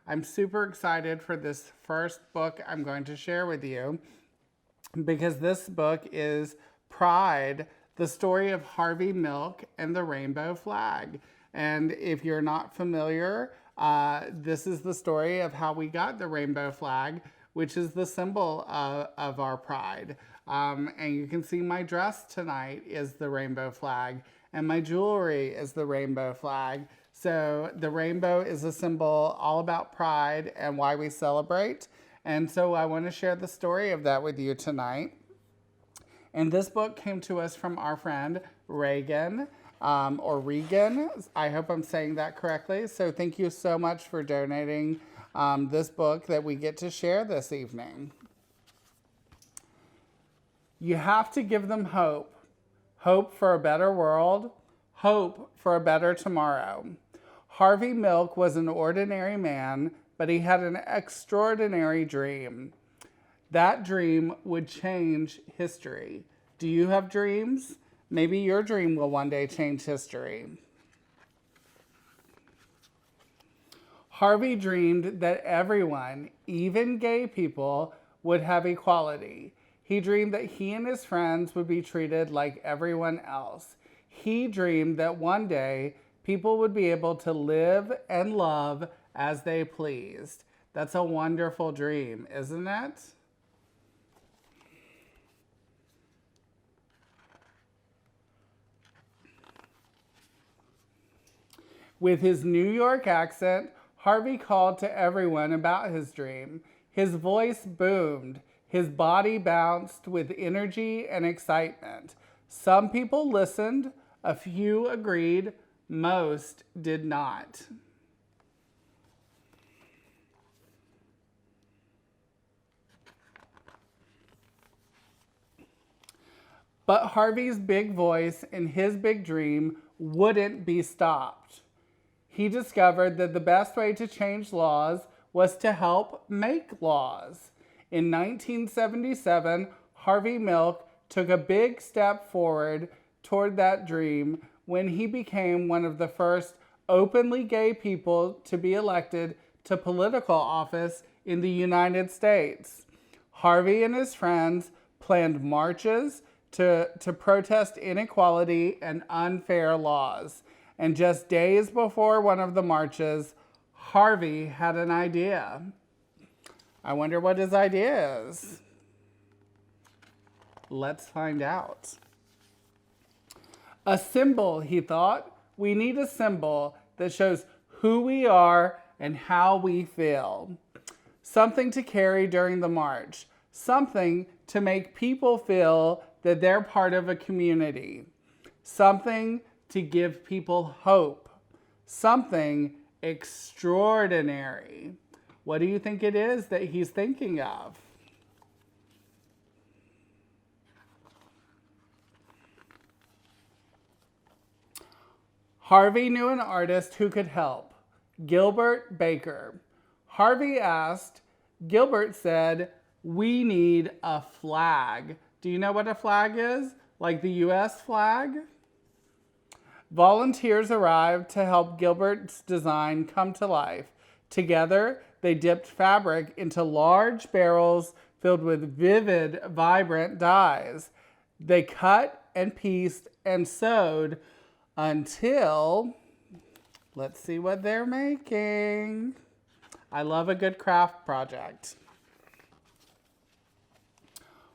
I'm super excited for this first book I'm going to share with you because this book is Pride, the story of Harvey Milk and the rainbow flag. And if you're not familiar, this is the story of how we got the rainbow flag, which is the symbol of our pride. And you can see my dress tonight is the rainbow flag, and my jewelry is the rainbow flag. So the rainbow is a symbol all about pride and why we celebrate. And so I want to share the story of that with you tonight. And this book came to us from our friend Reagan, or Regan. I hope I'm saying that correctly. So thank you so much for donating this book that we get to share this evening. You have to give them hope. Hope for a better world. Hope for a better tomorrow. Harvey Milk was an ordinary man, but he had an extraordinary dream. That dream would change history. Do you have dreams? Maybe your dream will one day change history. Harvey dreamed that everyone, even gay people, would have equality. He dreamed that he and his friends would be treated like everyone else. He dreamed that one day people would be able to live and love as they pleased. That's a wonderful dream, isn't it? With his New York accent, Harvey called to everyone about his dream. His voice boomed. His body bounced with energy and excitement. Some people listened, a few agreed, most did not. But Harvey's big voice and his big dream wouldn't be stopped. He discovered that the best way to change laws was to help make laws. In 1977, Harvey Milk took a big step forward toward that dream when he became one of the first openly gay people to be elected to political office in the United States. Harvey and his friends planned marches to protest inequality and unfair laws. And just days before one of the marches, Harvey had an idea. I wonder what his idea is. Let's find out. A symbol, he thought. We need a symbol that shows who we are and how we feel. Something to carry during the march. Something to make people feel that they're part of a community. Something to give people hope. Something extraordinary. What do you think it is that he's thinking of? Harvey knew an artist who could help, Gilbert Baker. Harvey asked, Gilbert said, we need a flag. Do you know what a flag is? Like the US flag? Volunteers arrived to help Gilbert's design come to life. Together, they dipped fabric into large barrels filled with vivid, vibrant dyes. They cut and pieced and sewed until, let's see what they're making. I love a good craft project.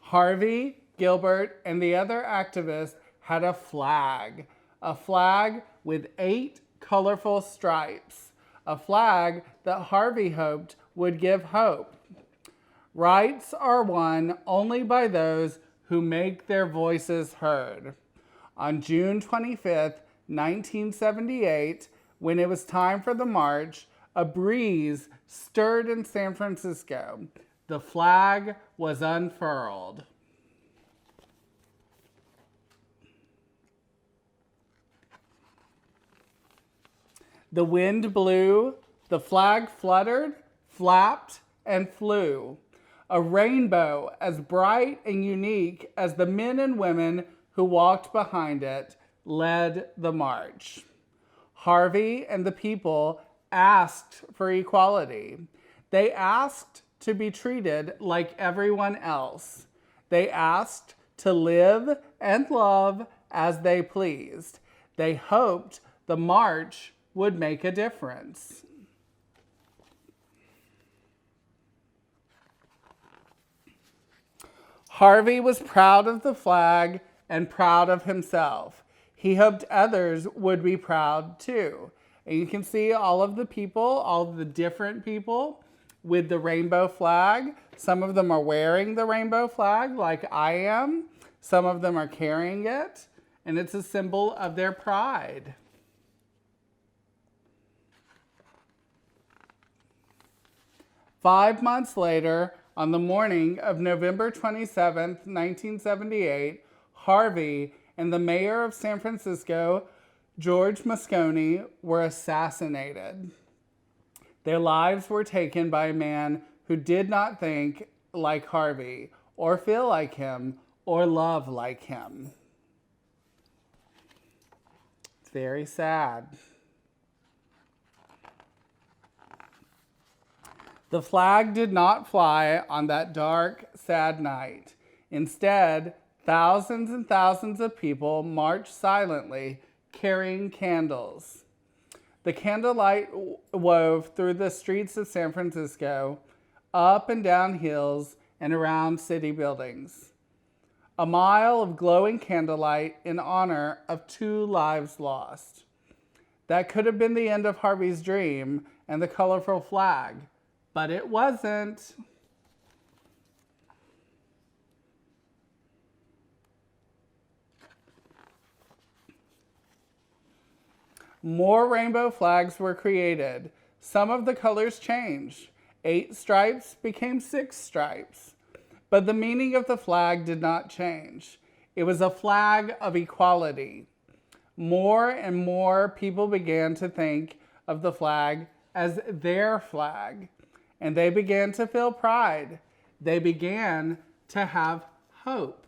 Harvey, Gilbert, and the other activists had a flag with 8 colorful stripes, a flag that Harvey hoped would give hope. Rights are won only by those who make their voices heard. On June 25th, 1978, when it was time for the march, a breeze stirred in San Francisco. The flag was unfurled. The wind blew, the flag fluttered, flapped, and flew. A rainbow as bright and unique as the men and women who walked behind it led the march. Harvey and the people asked for equality. They asked to be treated like everyone else. They asked to live and love as they pleased. They hoped the march would make a difference. Harvey was proud of the flag and proud of himself. He hoped others would be proud too. And you can see all of the people, all of the different people with the rainbow flag. Some of them are wearing the rainbow flag like I am. Some of them are carrying it, and it's a symbol of their pride. Five months later, on the morning of November 27th, 1978, Harvey and the mayor of San Francisco, George Moscone, were assassinated. Their lives were taken by a man who did not think like Harvey, or feel like him, or love like him. It's very sad. The flag did not fly on that dark, sad night. Instead, thousands and thousands of people marched silently, carrying candles. The candlelight wove through the streets of San Francisco, up and down hills, and around city buildings. A mile of glowing candlelight in honor of 2 lives lost. That could have been the end of Harvey's dream and the colorful flag, but it wasn't. More rainbow flags were created. Some of the colors changed. 8 stripes became 6 stripes. But the meaning of the flag did not change. It was a flag of equality. More and more people began to think of the flag as their flag, and they began to feel pride. They began to have hope.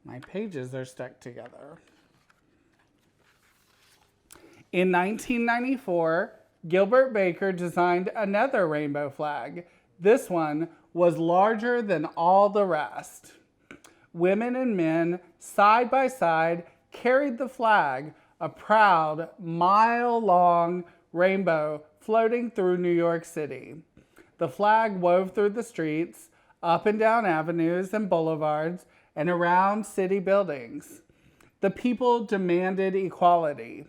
My pages are stuck together. In 1994, Gilbert Baker designed another rainbow flag. This one was larger than all the rest. Women and men, side by side, carried the flag, a proud, mile-long rainbow floating through New York City. The flag wove through the streets, up and down avenues and boulevards, and around city buildings. The people demanded equality.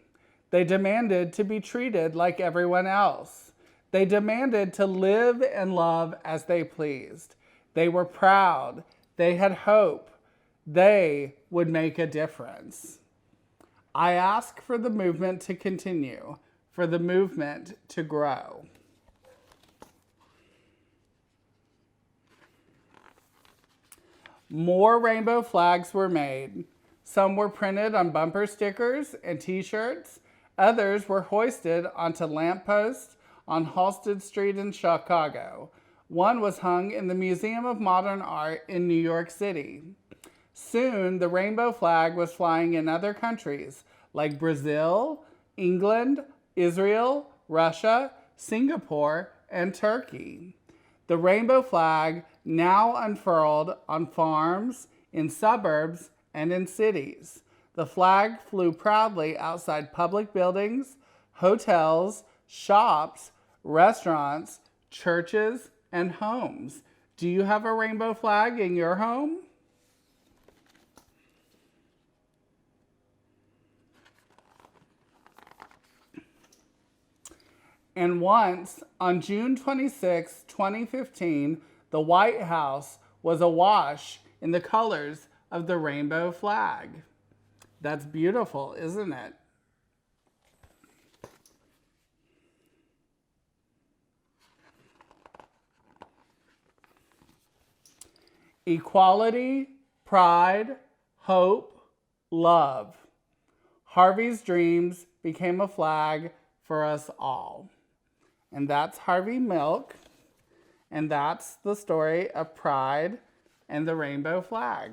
They demanded to be treated like everyone else. They demanded to live and love as they pleased. They were proud. They had hope. They would make a difference. I ask for the movement to continue, for the movement to grow. More rainbow flags were made. Some were printed on bumper stickers and t-shirts. Others were hoisted onto lampposts on Halsted Street in Chicago. One was hung in the Museum of Modern Art in New York City. Soon, the rainbow flag was flying in other countries like Brazil, England, Israel, Russia, Singapore, and Turkey. The rainbow flag now unfurled on farms, in suburbs, and in cities. The flag flew proudly outside public buildings, hotels, shops, restaurants, churches, and homes. Do you have a rainbow flag in your home? And once, on June 26, 2015, the White House was awash in the colors of the rainbow flag. That's beautiful, isn't it? Equality, pride, hope, love. Harvey's dreams became a flag for us all. And that's Harvey Milk. And that's the story of pride, and the rainbow flag.